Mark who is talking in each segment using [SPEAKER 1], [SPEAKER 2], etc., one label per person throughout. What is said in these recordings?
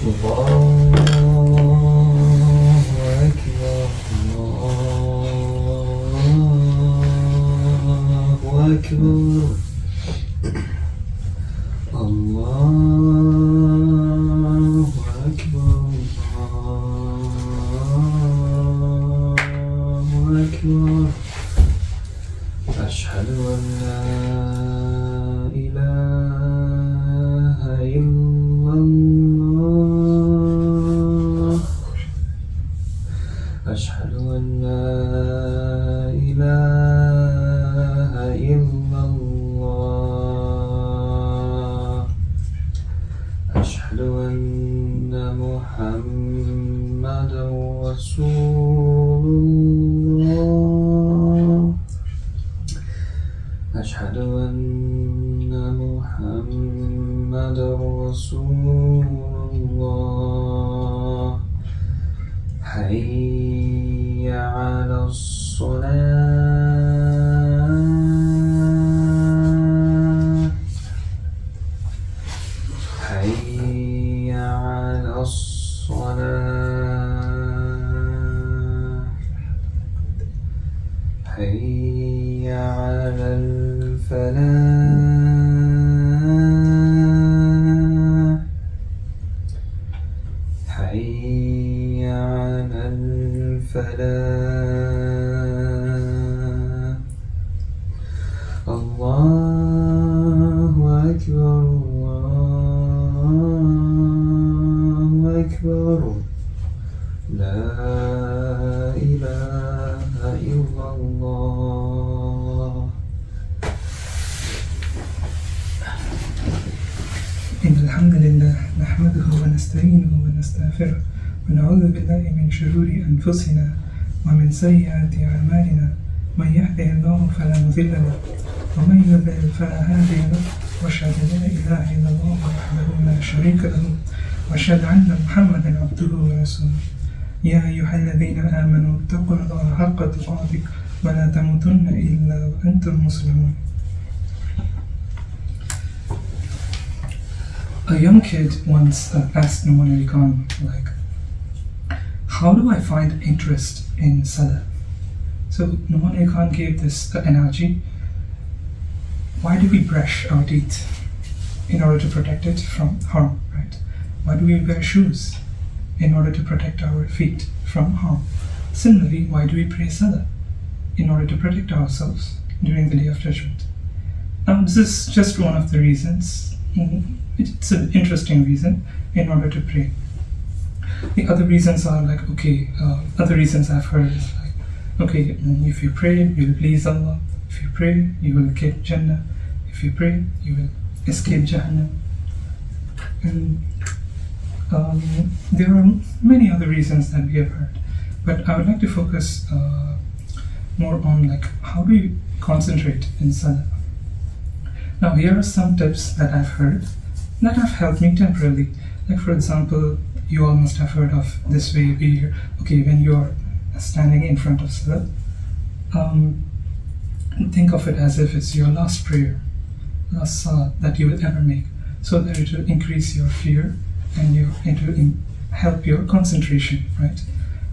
[SPEAKER 1] الله أكبر الله أكبر الله أكبر الله أكبر أشهد أن لا إله إلا الله أشهد أن لا إله إلا الله أشهد أن محمدا رسول الله أشهد أن محمدا رسول الله حي على الصلاة حي على الصلاة حي على الفلاح حي على الفلاح الله أكبر الله أكبر لا إله إلا الله.
[SPEAKER 2] إن الحمد لله نحمده ونستعينه ونستغفره ونعوذ بالله من شرور أنفسنا ومن سيئات أعمالنا من يهده الله فلا مضل له ومن يضلل فلا هادي له وأشهد أن لا إله إلا الله وحده لا شريك له وأشهد أن محمدا عبده ورسوله يا أيها الذين آمنوا اتقوا الله حق تقاته ولا تموتن إلا وأنتم مسلمون. A young kid once asked Nouman Ali Khan, how do I find interest in Salah? So Nouman Ali Khan gave this analogy. Why do we brush our teeth? In order to protect it from harm, right? Why do we wear shoes? In order to protect our feet from harm. Similarly, why do we pray Salah? In order to protect ourselves during the Day of Judgment. Now, this is just one of the reasons. It's an interesting reason in order to pray. The other reasons are other reasons I've heard is if you pray, you will please Allah. If you pray, you will get Jannah. If you pray, you will escape Jahannam. And there are many other reasons that we have heard. But I would like to focus more on how do we concentrate in Salah. Now here are some tips that I've heard that have helped me temporarily. For example, you all must have heard of this way where, when you're standing in front of Salah, think of it as if it's your last prayer, last salah that you will ever make, so that it will increase your fear and it will help your concentration, right?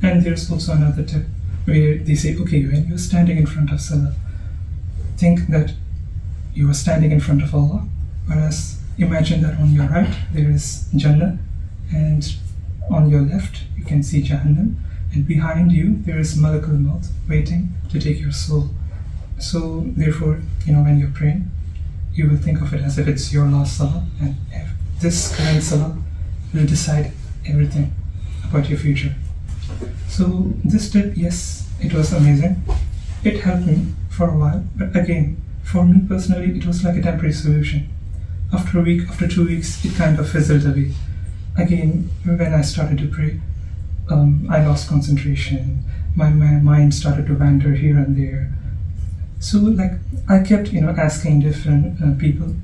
[SPEAKER 2] And there's also another tip where they say, when you're standing in front of Salah, think that you are standing in front of Allah, whereas imagine that on your right there is Jannah, and on your left you can see Jahannam, and behind you there is Malakul Maut waiting to take your soul. So therefore, when you're praying, you will think of it as if it's your last salah, and this current salah will decide everything about your future. So this tip, yes, it was amazing. It helped me for a while, but again, for me personally, it was like a temporary solution. After a week, after 2 weeks, it kind of fizzled away. Again, when I started to pray, I lost concentration. My mind started to wander here and there. So I kept asking different people,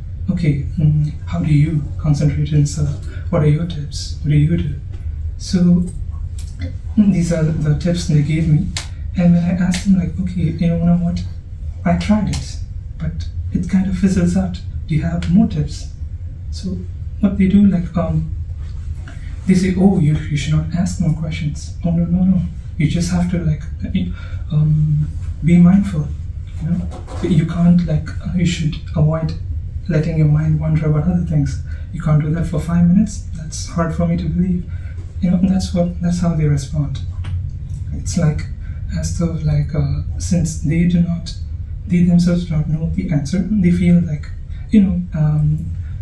[SPEAKER 2] how do you concentrate in Salah? What are your tips? What do you do? So these are the tips they gave me. And when I asked them you know what, I tried it, but it kind of fizzles out. Do you have more tips? So what they do, they say, oh, you should not ask more questions. Oh, no. You just have to be mindful. You can't you should avoid letting your mind wander about other things. You can't do that for 5 minutes. That's hard for me to believe. That's how they respond. It's as though since they themselves do not know the answer, they feel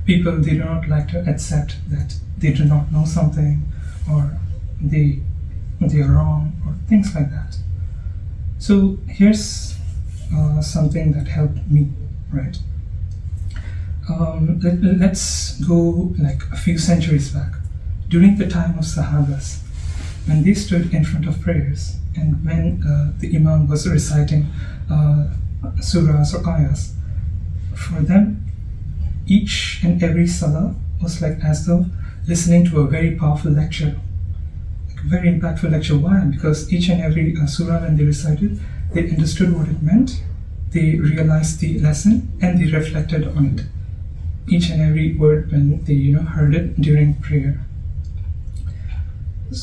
[SPEAKER 2] people, they do not like to accept that they do not know something, or they are wrong, or things like that. So here's something that helped me, right? Let's go a few centuries back, during the time of Sahabas, when they stood in front of prayers, and when the Imam was reciting surahs or ayahs, for them, each and every salah was as though listening to a very powerful lecture, a very impactful lecture. Why? Because each and every surah, when they recited, they understood what it meant, they realized the lesson, and they reflected on it. Each and every word when they heard it during prayer.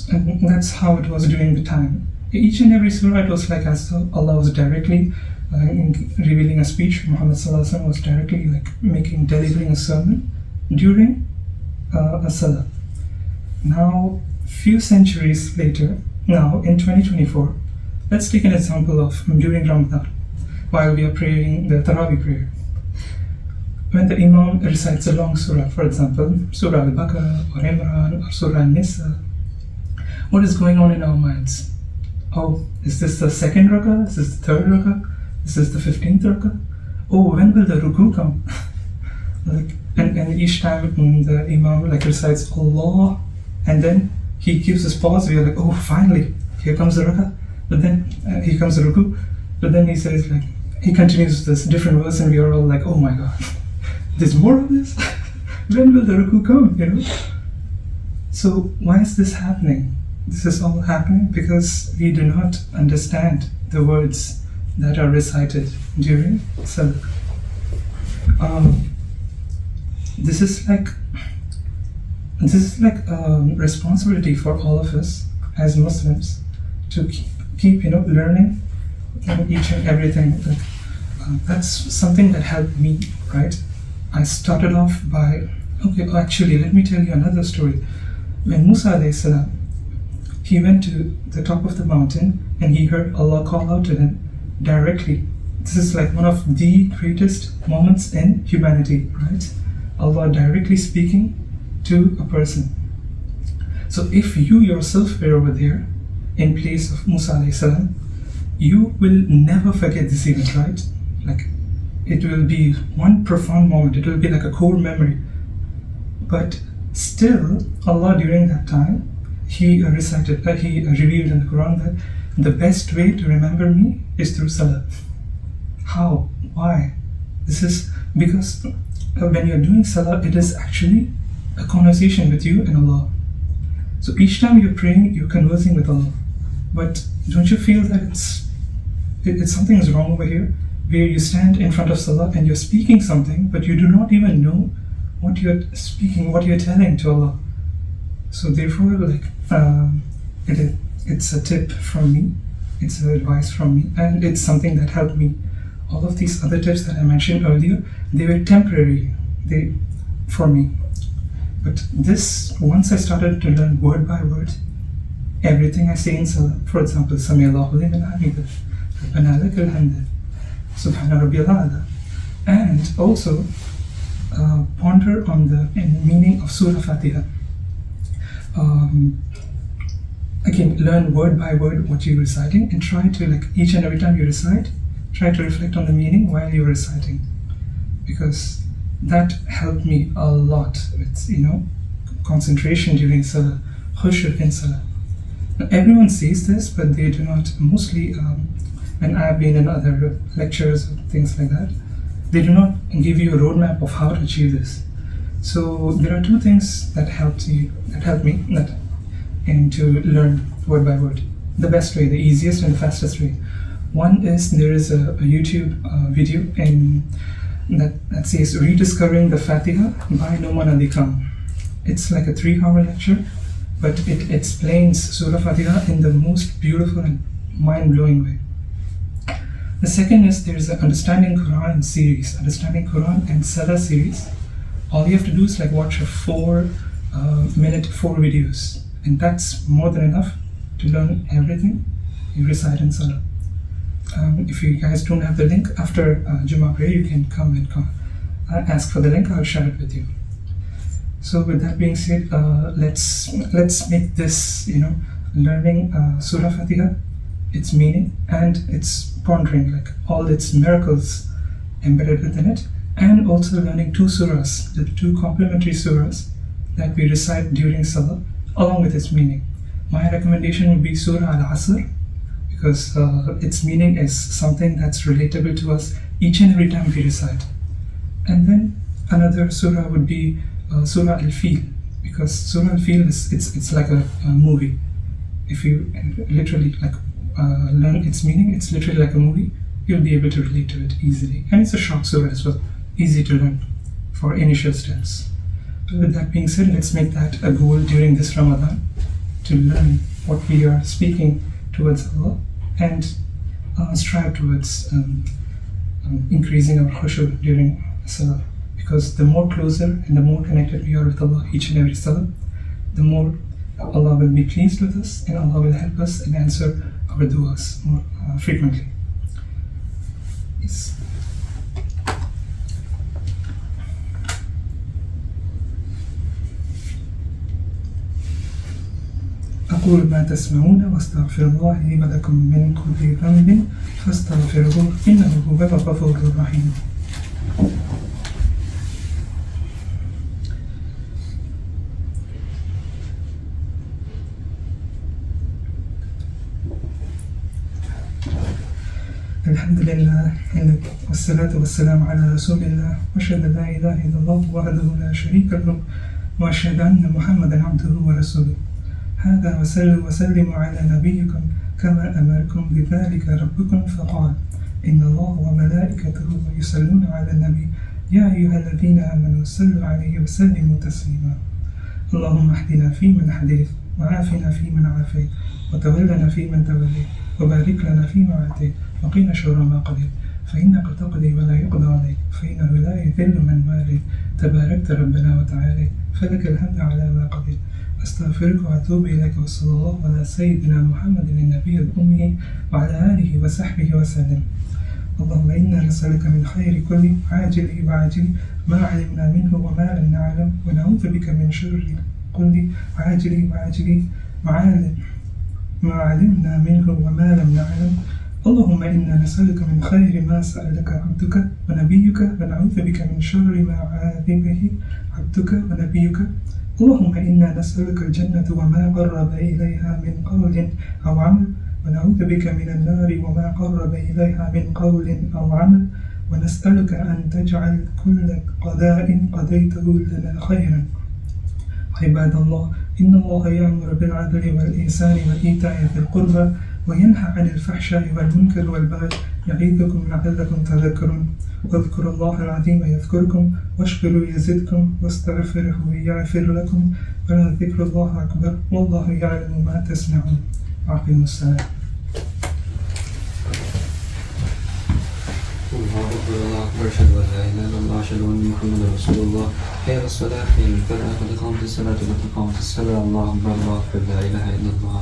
[SPEAKER 2] And that's how it was during the time. Each and every surah, it was as though Allah was directly revealing a speech. Muhammad Sallallahu Alaihi Wasallam was directly delivering a sermon during a salah. Now, few centuries later, now in 2024, let's take an example of during Ramadan, while we are praying the Taraweeh prayer. When the Imam recites a long surah, for example, Surah Al-Baqarah or Imran or Surah An-Nisa, what is going on in our minds? Oh, is this the second rakah? Is this the third rakah? Is this the 15th rakah? Oh, when will the ruku come? and each time the Imam recites Allah, and then he gives his pause, we are oh, finally, here comes the rakah, but then here comes the ruku, but then he says he continues this different verse, and we are all oh my God, there's more of this? When will the ruku come, So why is this happening? This is all happening because we do not understand the words that are recited during Salah. This is responsibility for all of us as Muslims to keep
[SPEAKER 3] learning each and everything. That's something that helped me, right? I started off by, actually, let me tell you another story. When Musa alayhi salam, he went to the top of the mountain and he heard Allah call out to him directly. This is one of the greatest moments in humanity, right? Allah directly speaking to a person. So if you yourself were over there in place of Musa alayhi salam, you will never forget this event, right? It will be one profound moment. It will be like a core memory. But still, Allah during that time, He revealed in the Quran that the best way to remember me is through Salah. How? Why? This is because when you're doing Salah, it is actually a conversation with you and Allah. So each time you're praying, you're conversing with Allah. But don't you feel that it's something is wrong over here? Where you stand in front of Salah and you're speaking something, but you do not even know what you're speaking, what you're telling to Allah. So therefore, it's a tip from me, it's an advice from me, and it's something that helped me. All of these other tips that I mentioned earlier, they were temporary, for me. But this, once I started to learn word by word, everything I say in Salah, for example, Sami Allahu liman hamida, Rabbana lakal hamd, Subhana Rabbiyal A'la, and also ponder on the meaning of Surah Fatiha. Again, learn word by word what you're reciting, and try to, each and every time you recite, try to reflect on the meaning while you're reciting, because that helped me a lot with, concentration during Salah, khushu in Salah. Now, everyone says this, but they do not, mostly when I've been in other lectures or things like that, they do not give you a roadmap of how to achieve this. So there are two things that helped me to learn word by word. The best way, the easiest and the fastest way. One is, there is a YouTube video that says Rediscovering the Fatiha by Nouman Ali Khan. It's like a 3-hour lecture, but it explains Surah Fatiha in the most beautiful and mind-blowing way. The second is there is an Understanding Quran series, Understanding Quran and Salah series. All you have to do is like watch a 4-minute 4 videos, and that's more than enough to learn everything you recite in Salah. If you guys don't have the link after Jummah prayer, you can come and ask for the link. I'll share it with you. So with that being said, let's make this, learning Surah Fatiha, its meaning and its pondering, like all its miracles embedded within it, and also learning 2 surahs, the 2 complementary surahs that we recite during Salah, along with its meaning. My recommendation would be Surah Al-Asr, because its meaning is something that's relatable to us each and every time we recite. And then another surah would be Surah Al-Fil, because Surah Al-Fil it's like a movie. If you literally learn its meaning, it's literally like a movie. You'll be able to relate to it easily, and it's a short surah as well, easy to learn for initial steps. But with that being said, let's make that a goal during this Ramadan, to learn what we are speaking towards Allah and strive towards increasing our khushu during Salah, because the more closer and the more connected we are with Allah each and every Salah, the more Allah will be pleased with us, and Allah will help us and answer our du'as more frequently. Yes. أقول ما تسمعون واستغفر الله لي ولكم من كل ذنب فاستغفروه إنه هو الغفور الرحيم. الحمد لله والصلاة والسلام على رسول الله وأشهد أن لا إله إلا الله وحده لا شريك له وأشهد أن محمدا عبده ورسوله. هذا وصلوا وسلموا على نبيكم كما أمركم بذلك ربكم فقال إن الله وملائكته يصلون على النبي يا أيها الذين آمنوا صلوا عليه وسلموا تسليما. اللهم اهدنا فيمن هديت وعافنا فيمن عافيت وتولنا فيمن توليت وبارك لنا فيما آتيت وقنا شر ما قضيت فإنك تقضي ولا يقضى عليك فإنه لا يذل من واليت تباركت ربنا وتعالى فلك الحمد على ما قضيت. أستغفرك وأتوب إليك وصلى الله على سيدنا محمد النبي الأمي وعلى آله وصحبه وسلم. اللهم إنا نسألك من خير كل عاجل وعاجل ما علمنا منه وما لم نعلم ونعوذ بك من شر كل عاجل وعاجل ما علمنا منه وما لم نعلم. اللهم إنا نسألك من خير ما سألك عبدك ونبيك ونعوذ بك من شر ما عاذ به عبدك ونبيك. اللهم إنا نسألك الجنة وما قرب إليها من قول أو عمل ونعوذ بك من النار وما قرب إليها من قول أو عمل ونسألك أن تجعل كل قضاء قضيته لنا خيرا. عباد الله إن الله يأمر بالعدل والإحسان وإيتاء ذي القربى وينهى عن الفحشاء والمنكر والبغي يعظكم لعلكم تذكرون. واذكروا الله العظيم يذكركم واشكروا يزدكم واستغفره يغفر لكم ولذكر الله أكبر والله يعلم ما تصنعون. أقيموا الصلاة.
[SPEAKER 1] الله أكبر الله أكبر أشهد أن لا إله إلا الله أشهد أن محمدا رسول الله. حي على الصلاة حي على الفلاح قد قامت الصلاة قد قامت الصلاة. الله أكبر الله أكبر لا إله إلا الله.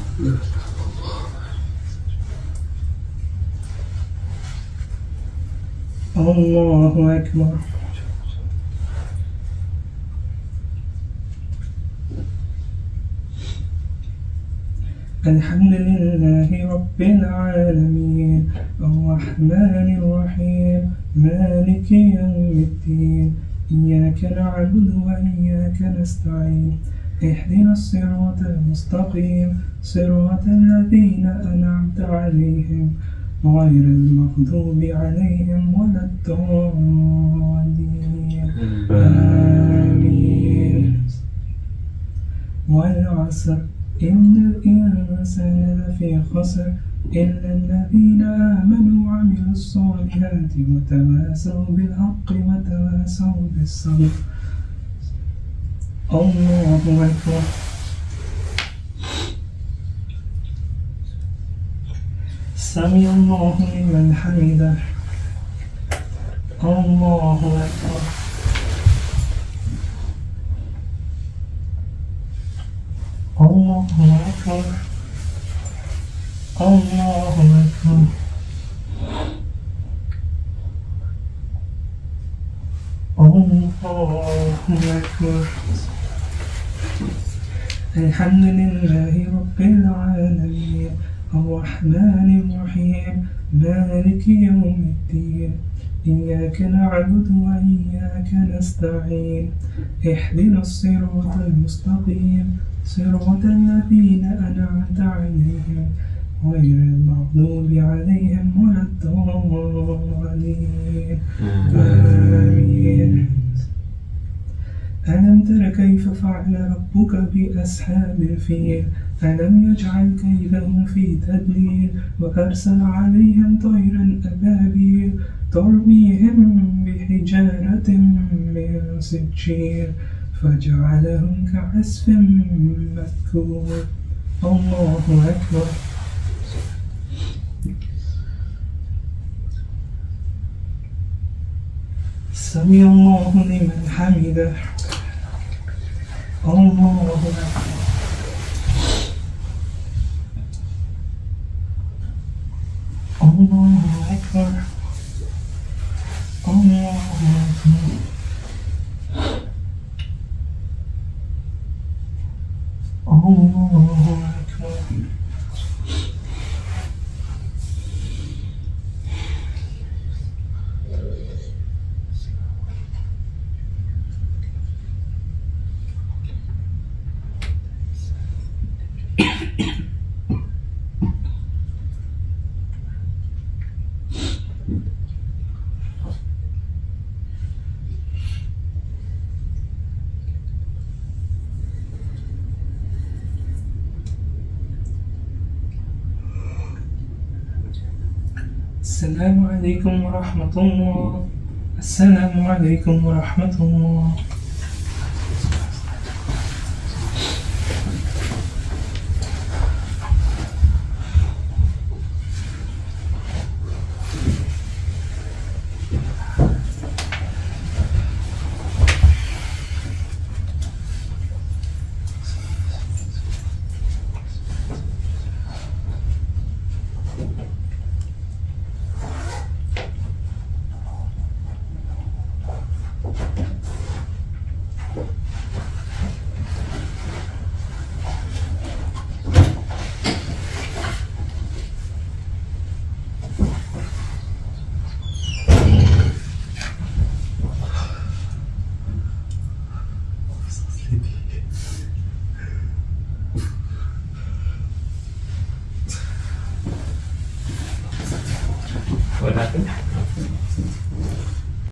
[SPEAKER 3] الله أكبر. الحمد لله رب العالمين الرحمن الرحيم مالك يوم الدين إياك نعبد وإياك نستعين اهدنا الصراط المستقيم صراط الذين أنعمت عليهم غير المغضوب عليهم ولا الضالين آمين. والعصر إن الإنسان لفي خسر إلا الذين آمنوا وعملوا الصالحات وتواصوا بالحق وتواصوا بالصبر. الله أكبر. سمع الله لمن حمده. الله أكبر. الله أكبر. الله أكبر. الله أكبر. الحمد لله رب العالمين الرحمن الرحيم مالك يوم الدين إياك نعبد وإياك نستعين اهدنا الصراط المستقيم صراط الذين أنعمت عليهم غير المغضوب عليهم ولا الضالين آمين. ألم تر كيف فعل ربك بأصحاب الفيل ألم يجعل كيدهم في تدليل وأرسل عليهم طيرا أبابيل ترميهم بحجارة من سجيل فجعلهم كعصف مأكول. الله أكبر. سمع الله لمن حمده. الله أكبر. الله أكبر. الله أكبر. الله أكبر. السلام عليكم ورحمة الله. السلام عليكم ورحمة الله.
[SPEAKER 1] What happened?